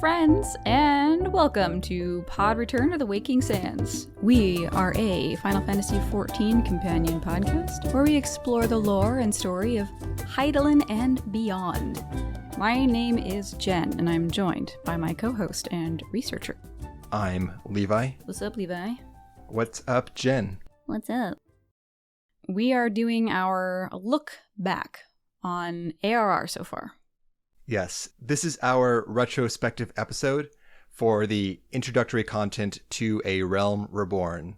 friends, and welcome to Pod Return of the Waking Sands. We are a Final Fantasy XIV companion podcast where we explore the lore and story of Hydaelyn and beyond. My name is Jen, and I'm joined by my co-host and researcher. I'm Levi. What's up, Levi? What's up, Jen? What's up? We are doing our look back on ARR so far. Yes, this is our retrospective episode for the introductory content to A Realm Reborn.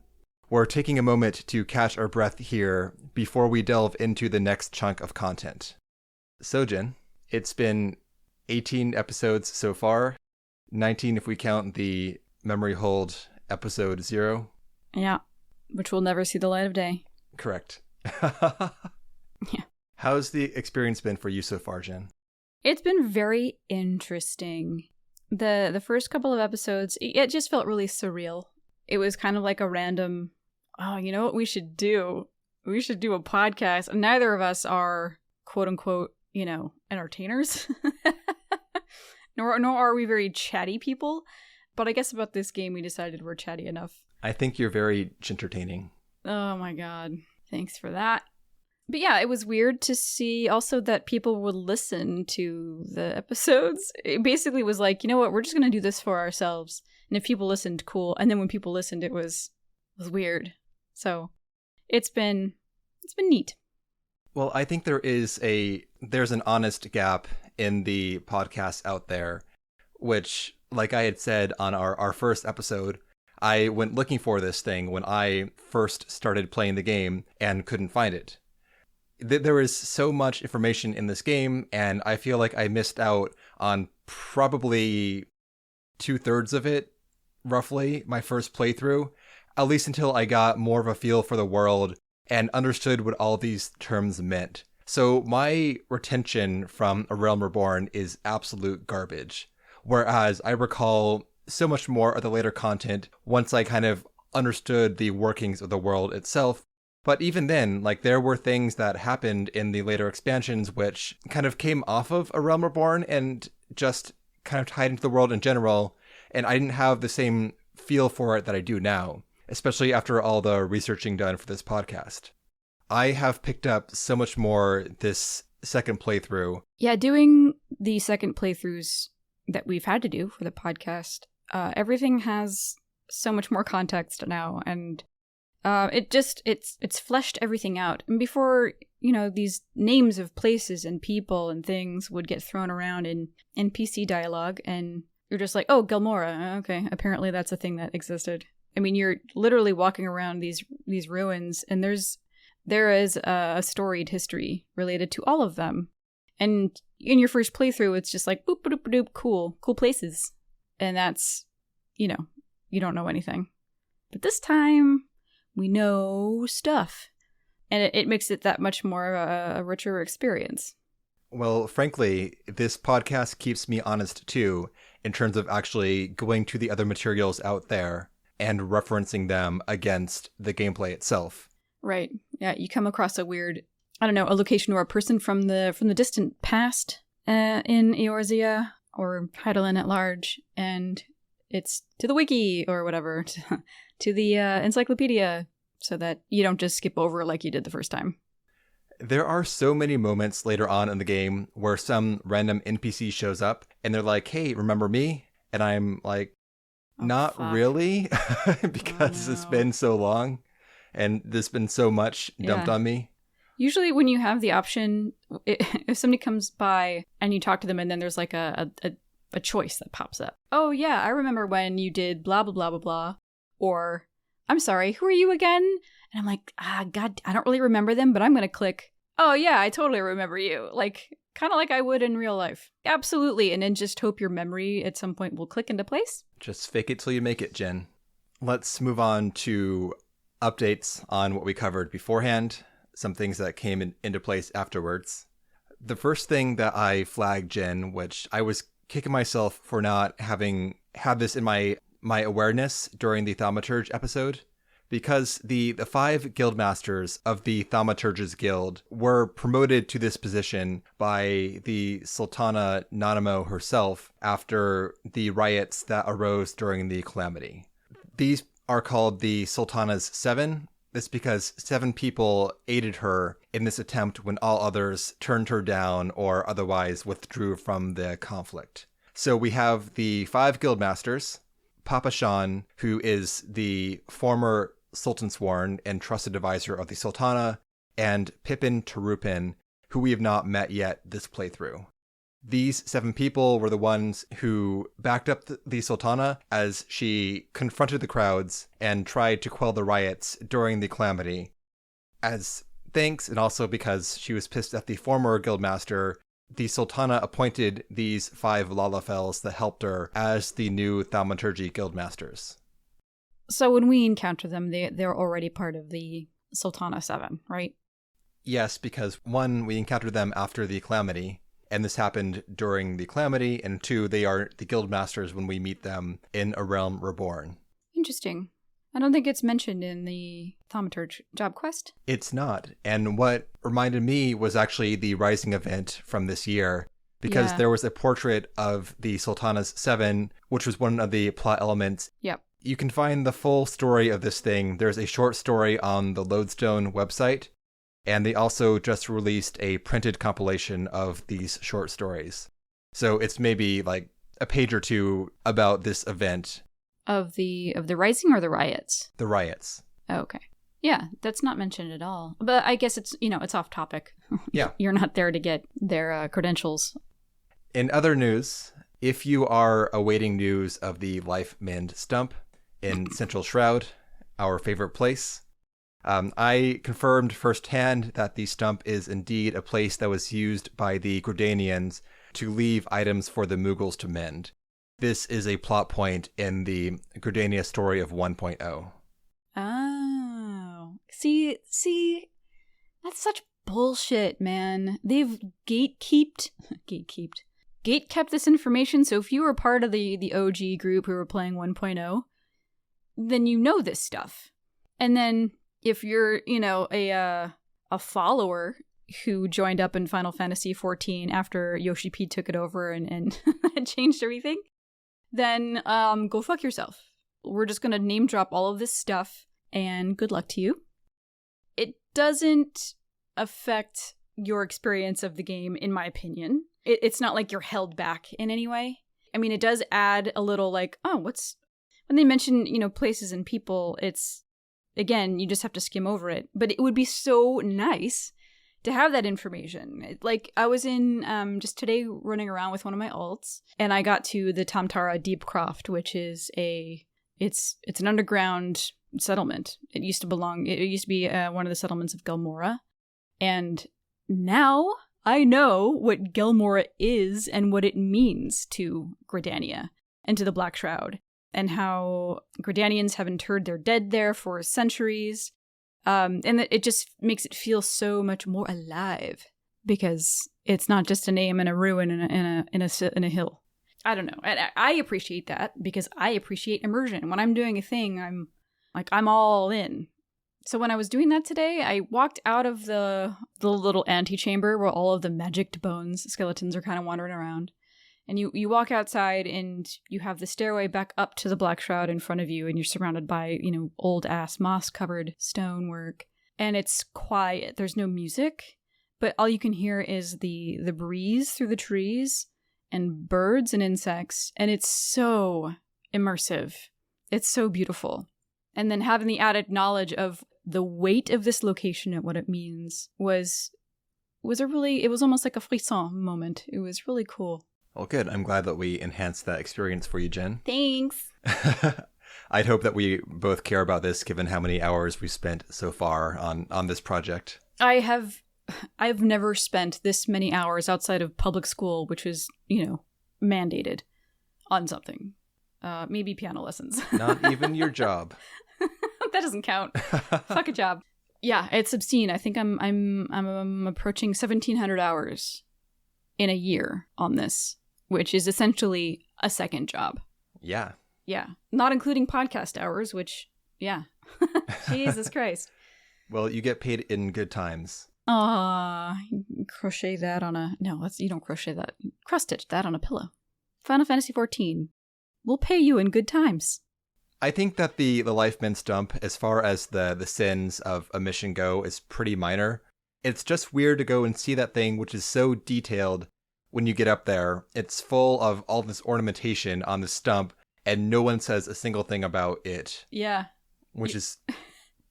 We're taking a moment to catch our breath here before we delve into the next chunk of content. So, Jen, it's been 18 episodes so far, 19 if we count the Memory Hold episode 0. Yeah, which will never see the light of day. Correct. Yeah. How's the experience been for you so far, Jen? It's been very interesting. The first couple of episodes, it just felt really surreal. It was kind of like a random, oh, you know what we should do? We should do a podcast. And neither of us are, quote unquote, entertainers. nor are we very chatty people. But I guess about this game, we decided we're chatty enough. I think you're very entertaining. Oh my god. Thanks for that. But yeah, it was weird to see also that people would listen to the episodes. It basically was like, you know what, we're just going to do this for ourselves. And if people listened, cool. And then when people listened, it was weird. So it's been neat. Well, I think there's an honest gap in the podcast out there, which, like I had said on our first episode, I went looking for this thing when I first started playing the game and couldn't find it. There is so much information in this game, and I feel like I missed out on probably 2/3 of it, roughly, my first playthrough, at least until I got more of a feel for the world and understood what all these terms meant. So my retention from A Realm Reborn is absolute garbage, whereas I recall so much more of the later content once I kind of understood the workings of the world itself. But even then, there were things that happened in the later expansions which kind of came off of A Realm Reborn and just kind of tied into the world in general, and I didn't have the same feel for it that I do now, especially after all the researching done for this podcast. I have picked up so much more this second playthrough. Yeah, doing the second playthroughs that we've had to do for the podcast, everything has so much more context now, and it's fleshed everything out. And before, these names of places and people and things would get thrown around in NPC dialogue, and you're just like, oh, Gelmora, okay, apparently that's a thing that existed. I mean, you're literally walking around these ruins, and there is a storied history related to all of them. And in your first playthrough, it's just like, boop, boop, boop, cool places. And that's, you don't know anything. But this time, we know stuff. And it makes it that much more a richer experience. Well, frankly, this podcast keeps me honest, too, in terms of actually going to the other materials out there and referencing them against the gameplay itself. Right. Yeah, you come across a weird, a location or a person from the distant past in Eorzea or Hydaelyn at large, and it's to the wiki or whatever, to the encyclopedia, so that you don't just skip over like you did the first time. There are so many moments later on in the game where some random NPC shows up and they're like, hey, remember me? And I'm like, not really, because it's been so long and there's been so much dumped on me. Usually when you have the option, if somebody comes by and you talk to them and then there's like a choice that pops up. Oh yeah, I remember when you did blah, blah, blah, blah, blah. Or, I'm sorry, who are you again? And I'm like, God, I don't really remember them, but I'm going to click, oh yeah, I totally remember you. Kind of like I would in real life. Absolutely. And then just hope your memory at some point will click into place. Just fake it till you make it, Jen. Let's move on to updates on what we covered beforehand, some things that came into place afterwards. The first thing that I flagged, Jen, which I was kicking myself for not having had this in my awareness during the Thaumaturge episode, because the 5 guildmasters of the Thaumaturges Guild were promoted to this position by the Sultana Nanamo herself after the riots that arose during the Calamity. These are called the Sultana's 7. This because 7 people aided her in this attempt when all others turned her down or otherwise withdrew from the conflict. So we have the 5 guildmasters, Papa Shan, who is the former Sultansworn and trusted advisor of the Sultana, and Pippin Tarupin, who we have not met yet this playthrough. These 7 people were the ones who backed up the Sultana as she confronted the crowds and tried to quell the riots during the Calamity. As thanks, and also because she was pissed at the former guildmaster, the Sultana appointed these 5 Lalafels that helped her as the new Thaumaturgy guildmasters. So when we encounter them, they're already part of the Sultana 7, right? Yes, because 1, we encountered them after the Calamity, and this happened during the Calamity, and 2, they are the guildmasters when we meet them in A Realm Reborn. Interesting. I don't think it's mentioned in the Thaumaturge job quest. It's not. And what reminded me was actually the Rising event from this year, because there was a portrait of the Sultana's 7, which was one of the plot elements. Yep. You can find the full story of this thing. There's a short story on the Lodestone website, and they also just released a printed compilation of these short stories. So it's maybe like a page or 2 about this event. Of the Rising or the riots? The riots. Oh, okay. Yeah, that's not mentioned at all. But I guess it's, it's off topic. Yeah. You're not there to get their credentials. In other news, if you are awaiting news of the Life Mend Stump in Central Shroud, our favorite place, I confirmed firsthand that the stump is indeed a place that was used by the Gridanians to leave items for the Mughals to mend. This is a plot point in the Gridania story of 1.0. Oh. See, that's such bullshit, man. They've gatekept this information, so if you were part of the OG group who were playing 1.0, then you know this stuff. And then if you're, a follower who joined up in Final Fantasy XIV after Yoshi P took it over and changed everything, then go fuck yourself. We're just going to name drop all of this stuff, and good luck to you. It doesn't affect your experience of the game, in my opinion. It's not like you're held back in any way. I mean, it does add a little like, when they mention, places and people, it's, again, you just have to skim over it. But it would be so nice to have that information. Like, I was in just today running around with one of my alts, and I got to the Tamtara Deepcroft, which is it's an underground settlement. It used to be one of the settlements of Gelmora, and now I know what Gelmora is and what it means to Gridania and to the Black Shroud, and how Gridanians have interred their dead there for centuries. And it just makes it feel so much more alive, because it's not just a name and a ruin in a hill. I don't know. I appreciate that because I appreciate immersion. When I'm doing a thing, I'm all in. So when I was doing that today, I walked out of the little antechamber where all of the magicked bones skeletons are kind of wandering around. And you walk outside and you have the stairway back up to the Black Shroud in front of you, and you're surrounded by, old-ass moss-covered stonework. And it's quiet. There's no music, but all you can hear is the breeze through the trees and birds and insects, and it's so immersive. It's so beautiful. And then having the added knowledge of the weight of this location and what it means was it was almost like a frisson moment. It was really cool. Well, good. I'm glad that we enhanced that experience for you, Jen. Thanks. I'd hope that we both care about this, given how many hours we've spent so far on this project. I've never spent this many hours outside of public school, which is, mandated on something. Maybe piano lessons. Not even your job. That doesn't count. Fuck a job. Yeah, it's obscene. I think I'm approaching 1,700 hours in a year on this, which is essentially a second job. Yeah. Yeah. Not including podcast hours, which, yeah. Jesus Christ. Well, you get paid in good times. Crochet that on a... No, you don't crochet that. Cross-stitch that on a pillow. Final Fantasy XIV. We'll pay you in good times. I think that the life mint dump, as far as the sins of a mission go, is pretty minor. It's just weird to go and see that thing, which is so detailed when you get up there. It's full of all this ornamentation on the stump, and no one says a single thing about it. Yeah. Which is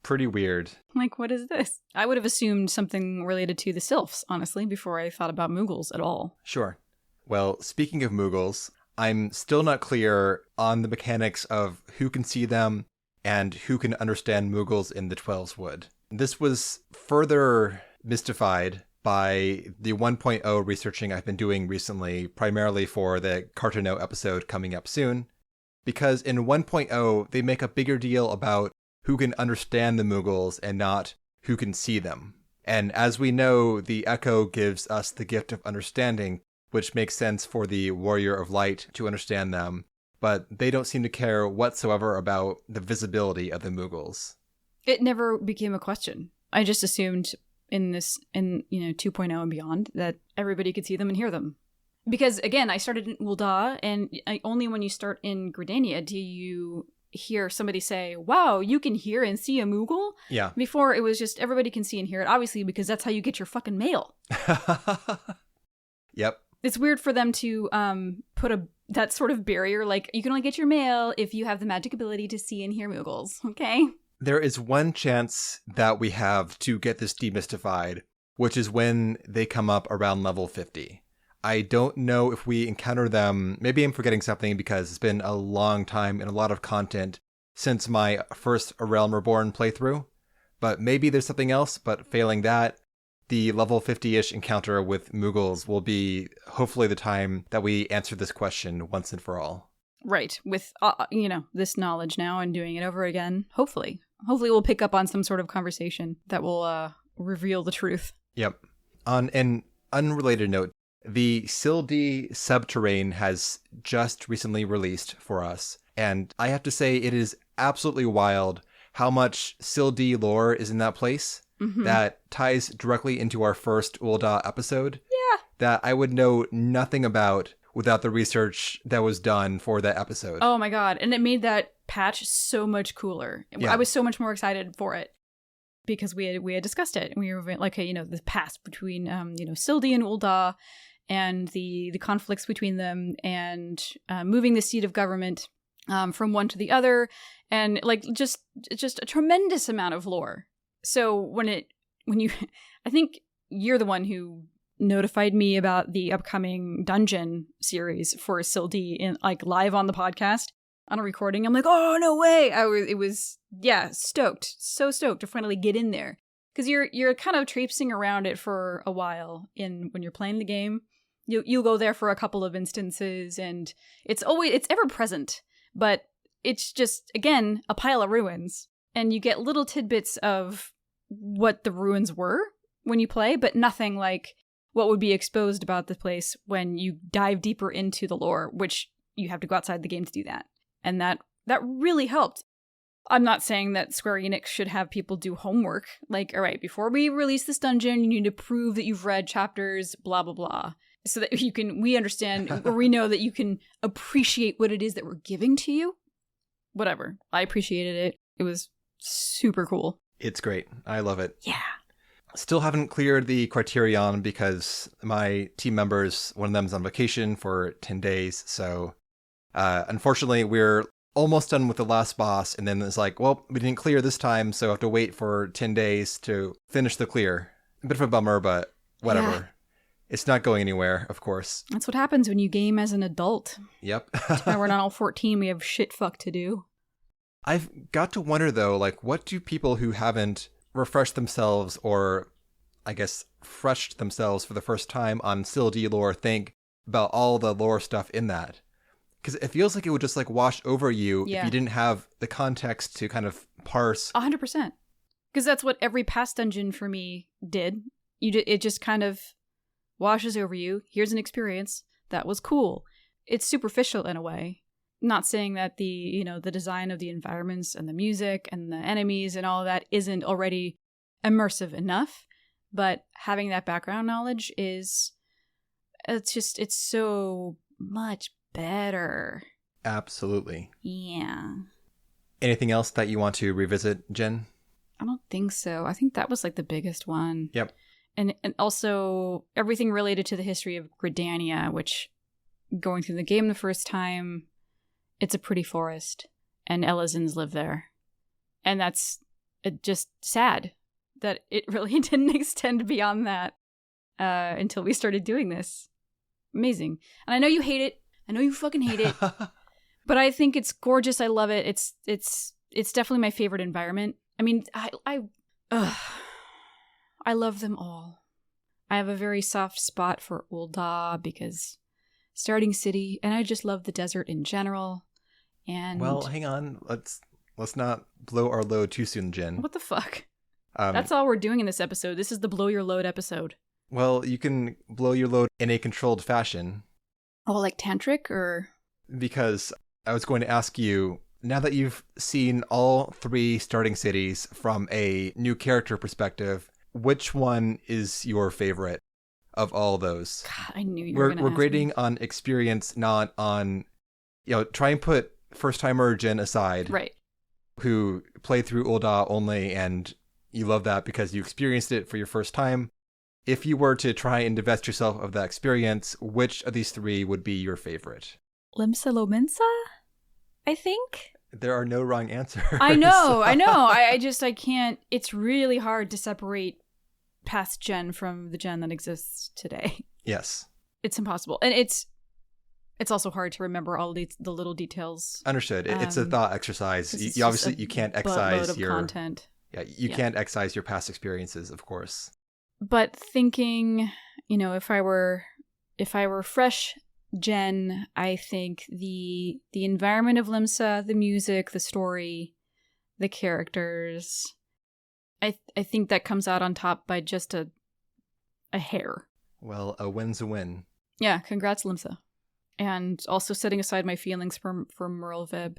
pretty weird. Like, what is this? I would have assumed something related to the sylphs, honestly, before I thought about Moogles at all. Sure. Well, speaking of Moogles, I'm still not clear on the mechanics of who can see them and who can understand Moogles in the Twelves Wood. This was further mystified by the 1.0 researching I've been doing recently, primarily for the Cartono episode coming up soon, because in 1.0, they make a bigger deal about who can understand the Moogles and not who can see them. And as we know, the Echo gives us the gift of understanding, which makes sense for the Warrior of Light to understand them, but they don't seem to care whatsoever about the visibility of the Moogles. It never became a question. I just assumed in 2.0 and beyond that everybody could see them and hear them. Because, again, I started in Ul'dah, and only when you start in Gridania do you hear somebody say, wow, you can hear and see a Moogle? Yeah. Before, it was just everybody can see and hear it, obviously, because that's how you get your fucking mail. Yep. It's weird for them to put that sort of barrier, like, you can only get your mail if you have the magic ability to see and hear Moogles, okay? There is one chance that we have to get this demystified, which is when they come up around level 50. I don't know if we encounter them. Maybe I'm forgetting something because it's been a long time and a lot of content since my first A Realm Reborn playthrough. But maybe there's something else, but failing that, the level 50-ish encounter with Moogles will be hopefully the time that we answer this question once and for all. Right. With, this knowledge now and doing it over again, hopefully. Hopefully we'll pick up on some sort of conversation that will reveal the truth. Yep. On an unrelated note, the Sildi Subterrane has just recently released for us, and I have to say it is absolutely wild how much Sildi lore is in that place. Mm-hmm. That ties directly into our first Ul'dah episode. Yeah. That I would know nothing about without the research that was done for that episode. Oh my god, and it made that patch so much cooler. Yeah. I was so much more excited for it because we had discussed it, and we were like, the past between Sildi and Ul'dah, and the conflicts between them, and moving the seat of government from one to the other, and like just a tremendous amount of lore. So when you, I think you're the one who notified me about the upcoming dungeon series for Sildi in like live on the podcast on a recording. I'm like, oh no way! It was stoked, so stoked to finally get in there, because you're kind of traipsing around it for a while when you're playing the game. You'll go there for a couple of instances, and it's ever present, but it's just, again, a pile of ruins, and you get little tidbits of what the ruins were when you play, but nothing like what would be exposed about the place when you dive deeper into the lore, which you have to go outside the game to do that. And that really helped. I'm not saying that Square Enix should have people do homework, like, all right, before we release this dungeon, you need to prove that you've read chapters, blah, blah, blah, so that we understand, or we know that you can appreciate what it is that we're giving to you. Whatever. I appreciated it. It was super cool. It's great. I love it. Yeah. Still haven't cleared the criterion because my team members, one of them's on vacation for 10 days. So unfortunately, we're almost done with the last boss. And then it's like, well, we didn't clear this time, so I have to wait for 10 days to finish the clear. A bit of a bummer, but whatever. Yeah. It's not going anywhere, of course. That's what happens when you game as an adult. Yep. Now we're not all 14. We have shit fuck to do. I've got to wonder, though, like, what do people who haven't refreshed themselves or, I guess, freshed themselves for the first time on Sildi lore think about all the lore stuff in that? Because it feels like it would just, like, wash over you if you didn't have the context to kind of parse. 100%. Because that's what every past dungeon for me did. It just kind of washes over you. Here's an experience. That was cool. It's superficial in a way. Not saying that the design of the environments and the music and the enemies and all of that isn't already immersive enough, but having that background knowledge it's so much better. Absolutely. Yeah. Anything else that you want to revisit, Jen? I don't think so. I think that was like the biggest one. Yep. And also everything related to the history of Gridania, which going through the game the first time, it's a pretty forest and Elizans live there. And that's just sad that it really didn't extend beyond that until we started doing this. Amazing. And I know you hate it. I know you fucking hate it. But I think it's gorgeous. I love it. It's definitely my favorite environment. I mean, I love them all. I have a very soft spot for Ul'dah because starting city, and I just love the desert in general. And well, hang on. Let's not blow our load too soon, Jen. What the fuck? That's all we're doing in this episode. This is the blow your load episode. Well, you can blow your load in a controlled fashion. Oh, like tantric or? Because I was going to ask you, now that you've seen all 3 starting cities from a new character perspective, which one is your favorite of all those? God, I knew you were going to ask We're grading me. on experience, not on, try and put first-timer Jen aside. Right. Who played through Ul'dah only, and you love that because you experienced it for your first time. If you were to try and divest yourself of that experience, which of these 3 would be your favorite? Limsa Lominsa, I think. There are no wrong answers. I know. I can't. It's really hard to separate past Jen from the Jen that exists today. Yes. It's impossible. And it's also hard to remember all the little details. Understood. It's a thought exercise. You obviously you can't excise your content. Yeah, you can't excise your past experiences, of course. But thinking, if I were fresh Jen, I think the environment of Limsa, the music, the story, the characters, I think that comes out on top by just a hair. Well, a win's a win. Yeah, congrats, Limsa. And also setting aside my feelings for Merlveb,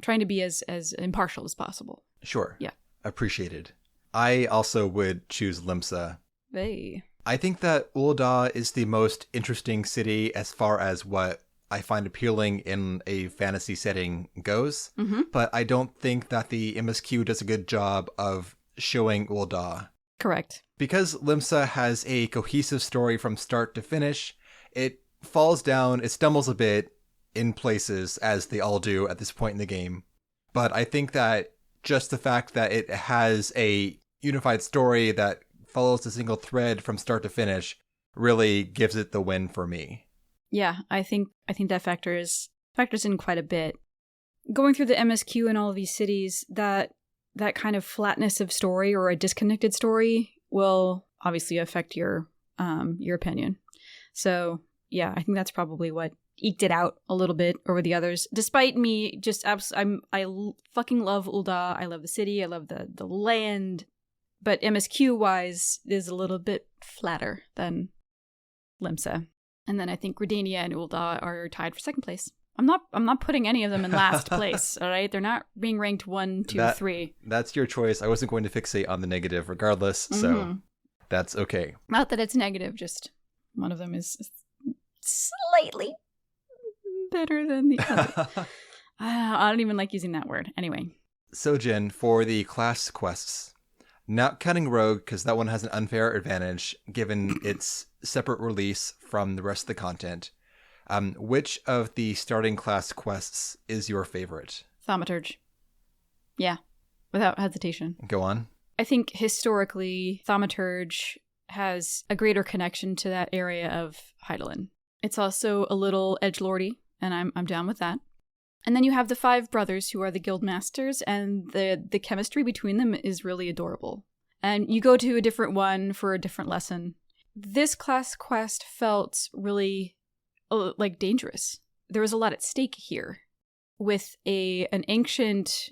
trying to be as impartial as possible. Sure. Yeah. Appreciated. I also would choose Limsa. Hey. I think that Ul'dah is the most interesting city as far as what I find appealing in a fantasy setting goes, but I don't think that the MSQ does a good job of showing Ul'dah. Correct. Because Limsa has a cohesive story from start to finish, it falls down, it stumbles a bit in places, as they all do at this point in the game. But I think that just the fact that it has a unified story that follows a single thread from start to finish really gives it the win for me. Yeah, I think that factors in quite a bit. Going through the MSQ in all of these cities, that kind of flatness of story or a disconnected story will obviously affect your opinion. So yeah, I think that's probably what eked it out a little bit over the others. Despite me just I fucking love Ul'dah. I love the city. I love the land. But MSQ wise is a little bit flatter than Limsa. And then I think Gridania and Ul'dah are tied for second place. I'm not putting any of them in last place, all right? They're not being ranked 1, 2, 3. That's your choice. I wasn't going to fixate on the negative regardless, so that's okay. Not that it's negative, just one of them is slightly better than the other. I don't even like using that word. Anyway. So, Jen, for the class quests, not counting Rogue, because that one has an unfair advantage given its separate release from the rest of the content, which of the starting class quests is your favorite? Thaumaturge. Yeah, without hesitation. Go on. I think historically, Thaumaturge has a greater connection to that area of Hydaelyn. It's also a little edgelordy, and I'm down with that. And then you have the 5 brothers who are the guild masters, and the chemistry between them is really adorable. And you go to a different one for a different lesson. This class quest felt really dangerous. There was a lot at stake here with an ancient,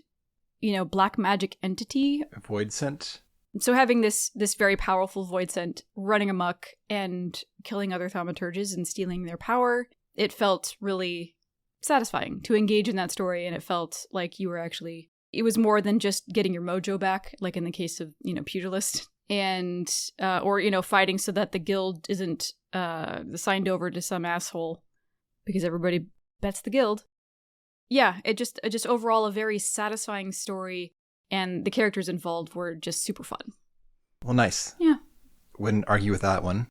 black magic entity. Void Scent. So having this very powerful Void Scent running amok and killing other thaumaturges and stealing their power, it felt really satisfying to engage in that story, and it felt like you were actually, it was more than just getting your mojo back, like in the case of, Pugilist, and or fighting so that the guild isn't signed over to some asshole because everybody bets the guild. Yeah, it just overall a very satisfying story, and the characters involved were just super fun. Well, nice. Yeah. Wouldn't argue with that one.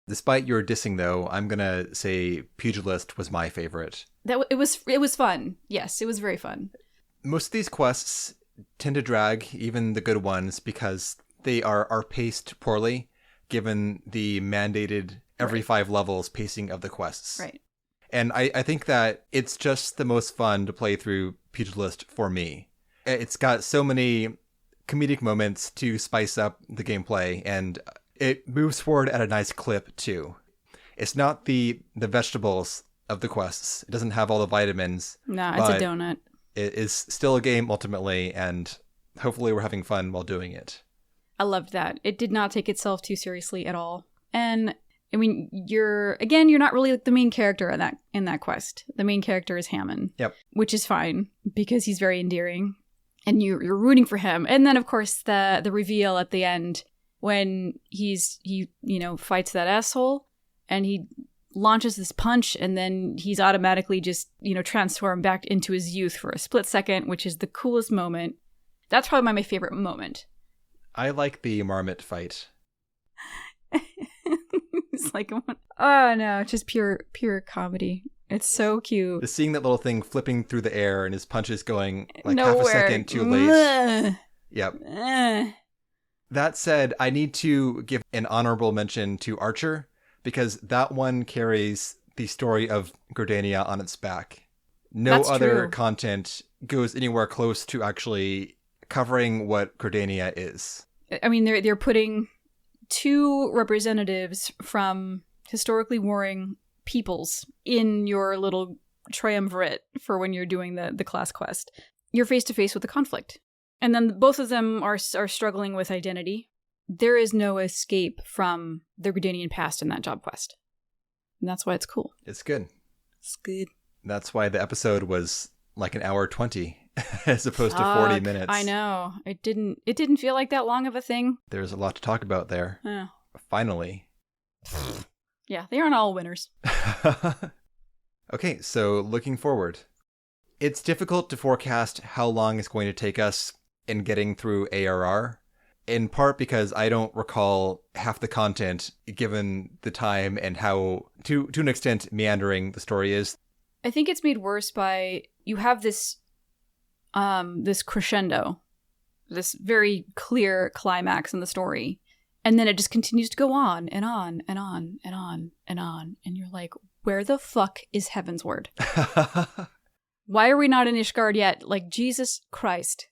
Despite your dissing, though, I'm gonna say Pugilist was my favorite. It was fun. Yes, it was very fun. Most of these quests tend to drag, even the good ones, because they are paced poorly, given the mandated every 5 levels pacing of the quests. Right. And I think that it's just the most fun to play through Pugilist for me. It's got so many comedic moments to spice up the gameplay, and it moves forward at a nice clip, too. It's not the vegetables of the quests. It doesn't have all the vitamins. No, it's a donut. It is still a game, ultimately, and hopefully we're having fun while doing it. I loved that. It did not take itself too seriously at all. And I mean, you're not really like the main character in that quest. The main character is Hammond. Yep. Which is fine because he's very endearing, and you're rooting for him. And then, of course, the reveal at the end when he fights that asshole and he launches this punch, and then he's automatically just transformed back into his youth for a split second, which is the coolest moment. That's probably my favorite moment. I like the marmot fight. It's like, oh no, just pure comedy. It's so cute. Just seeing that little thing flipping through the air and his punches going like Nowhere. half a second too late. Yep. That said, I need to give an honorable mention to Archer, because that one carries the story of Gordania on its back. No That's other true. Content goes anywhere close to actually covering what Gordania is. I mean, they're putting 2 representatives from historically warring peoples in your little triumvirate for when you're doing the class quest. You're face to face with the conflict. And then both of them are struggling with identity. There is no escape from the Gordanian past in that job quest. And that's why it's cool. It's good. It's good. That's why the episode was like an hour 20 as opposed to 40 minutes. I know. It didn't feel like that long of a thing. There's a lot to talk about there. Yeah. Finally. Yeah, they aren't all winners. Okay, so looking forward. It's difficult to forecast how long it's going to take us in getting through ARR, in part because I don't recall half the content given the time and how, to an extent, meandering the story is. I think it's made worse by you have this crescendo, this very clear climax in the story, and then it just continues to go on and on and on and on and on, and you're like, where the fuck is Heaven's Word? Why are we not in Ishgard yet? Like, Jesus Christ.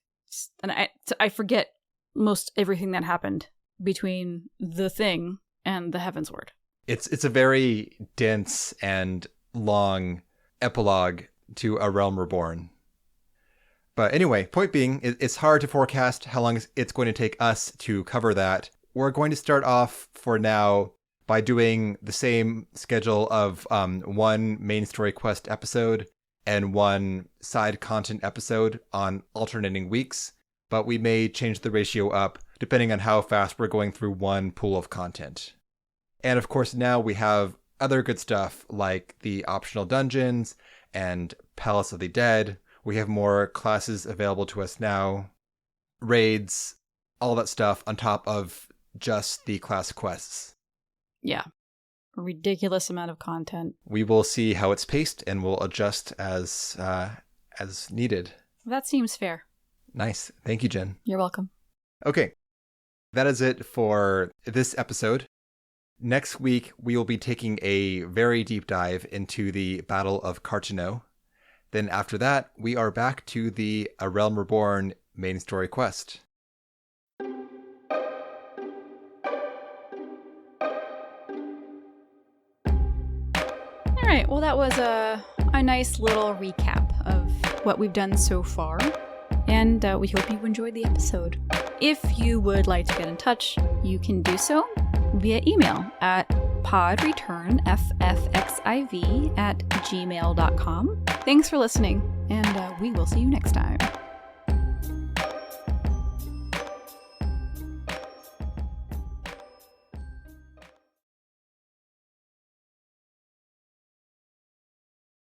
And I forget most everything that happened between the thing and the Heaven's Word. It's a very dense and long epilogue to A Realm Reborn. But anyway, point being, it's hard to forecast how long it's going to take us to cover that. We're going to start off for now by doing the same schedule of 1 main story quest episode and 1 side content episode on alternating weeks, but we may change the ratio up depending on how fast we're going through one pool of content. And of course, now we have other good stuff like the optional dungeons and Palace of the Dead. We have more classes available to us now, raids, all that stuff on top of just the class quests. Yeah. A ridiculous amount of content. We will see how it's paced and we'll adjust as needed. That seems fair. Nice. Thank you, Jen. You're welcome. Okay. That is it for this episode. Next week, we will be taking a very deep dive into the Battle of Cartano. Then after that, we are back to the A Realm Reborn main story quest. All right. Well, that was a nice little recap of what we've done so far. And we hope you enjoyed the episode. If you would like to get in touch, you can do so via email at podreturnffxiv@gmail.com. Thanks for listening, and we will see you next time.